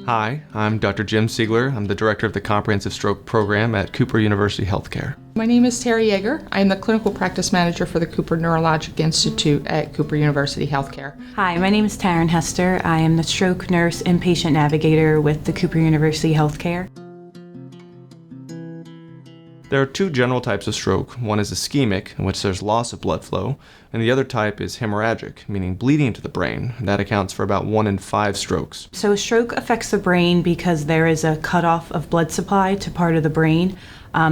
Hi, I'm Dr. Jim Siegler. I'm the director of the Comprehensive Stroke Program at Cooper University Healthcare. My name is Terry Yeager. I am the clinical practice manager for the Cooper Neurologic Institute at Cooper University Healthcare. Hi, my name is Taryn Hester. I am the stroke nurse inpatient navigator with the Cooper University Healthcare. There are two general types of stroke. One is ischemic, in which there's loss of blood flow, and the other type is hemorrhagic, meaning bleeding into the brain. That accounts for about 1 in 5 strokes. So a stroke affects the brain because there is a cutoff of blood supply to part of the brain.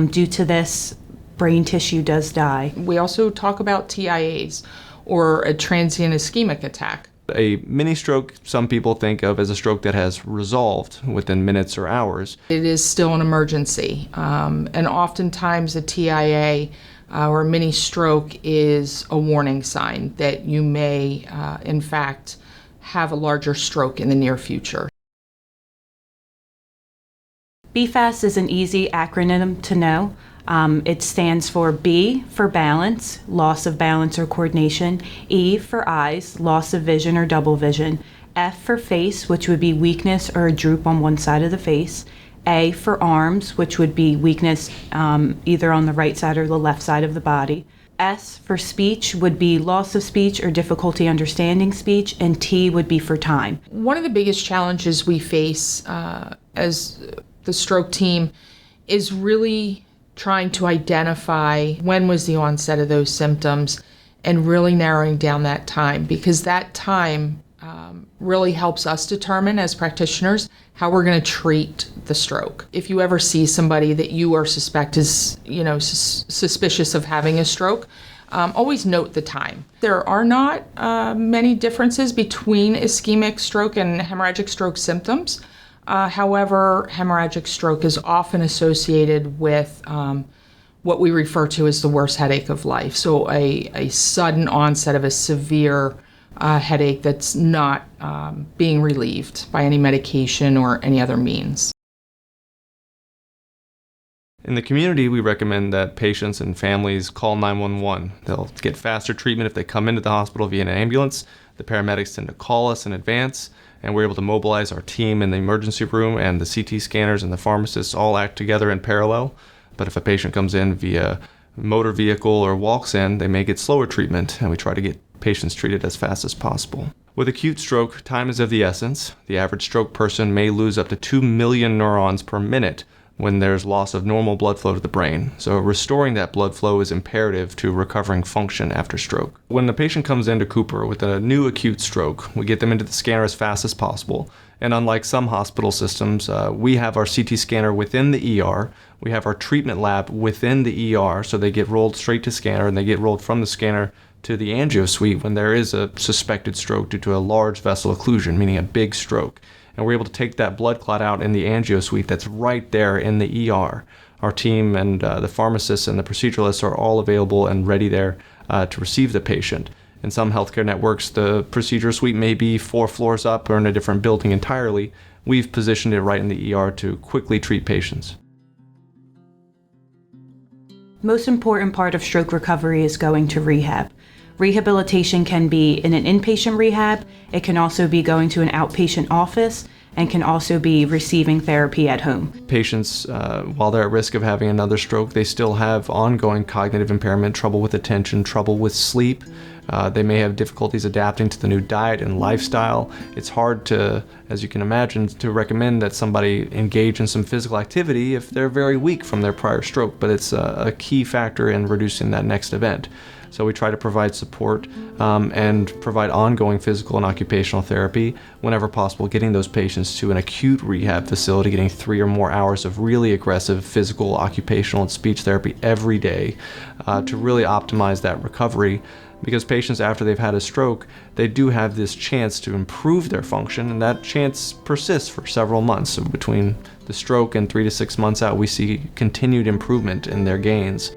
Due to this, brain tissue does die. We also talk about TIAs, or a transient ischemic attack. A mini stroke, some people think of as a stroke that has resolved within minutes or hours. It is still an emergency, and oftentimes a TIA or a mini stroke is a warning sign that you may, in fact, have a larger stroke in the near future. BFAST is an easy acronym to know. It stands for B for balance, loss of balance or coordination, E for eyes, loss of vision or double vision, F for face, which would be weakness or a droop on one side of the face, A for arms, which would be weakness either on the right side or the left side of the body, S for speech would be loss of speech or difficulty understanding speech, and T would be for time. One of the biggest challenges we face as the stroke team is really trying to identify when was the onset of those symptoms and really narrowing down that time, because that time really helps us determine as practitioners how we're going to treat the stroke. If you ever see somebody that you are suspicious of having a stroke, always note the time. There are not many differences between ischemic stroke and hemorrhagic stroke symptoms. However, hemorrhagic stroke is often associated with what we refer to as the worst headache of life. So a sudden onset of a severe headache that's not being relieved by any medication or any other means. In the community, we recommend that patients and families call 911. They'll get faster treatment if they come into the hospital via an ambulance. The paramedics tend to call us in advance, and we're able to mobilize our team in the emergency room, and the CT scanners and the pharmacists all act together in parallel. But if a patient comes in via motor vehicle or walks in, they may get slower treatment, and we try to get patients treated as fast as possible. With acute stroke, time is of the essence. The average stroke person may lose up to 2 million neurons per minute when there's loss of normal blood flow to the brain. So restoring that blood flow is imperative to recovering function after stroke. When the patient comes into Cooper with a new acute stroke, we get them into the scanner as fast as possible. And unlike some hospital systems, we have our CT scanner within the ER. We have our treatment lab within the ER, so they get rolled straight to scanner, and they get rolled from the scanner to the angio suite when there is a suspected stroke due to a large vessel occlusion, meaning a big stroke. And we're able to take that blood clot out in the angio suite that's right there in the ER. Our team and the pharmacists and the proceduralists are all available and ready there to receive the patient. In some healthcare networks, the procedure suite may be 4 floors up or in a different building entirely. We've positioned it right in the ER to quickly treat patients. Most important part of stroke recovery is going to rehab. Rehabilitation can be in an inpatient rehab, it can also be going to an outpatient office, and can also be receiving therapy at home. Patients, while they're at risk of having another stroke, they still have ongoing cognitive impairment, trouble with attention, trouble with sleep. They may have difficulties adapting to the new diet and lifestyle. It's hard to, as you can imagine, to recommend that somebody engage in some physical activity if they're very weak from their prior stroke, but it's a key factor in reducing that next event. So we try to provide support and provide ongoing physical and occupational therapy whenever possible, getting those patients to an acute rehab facility, getting 3 or more hours of really aggressive physical, occupational, and speech therapy every day to really optimize that recovery. Because patients, after they've had a stroke, they do have this chance to improve their function, and that chance persists for several months. So between the stroke and 3 to 6 months out, we see continued improvement in their gains.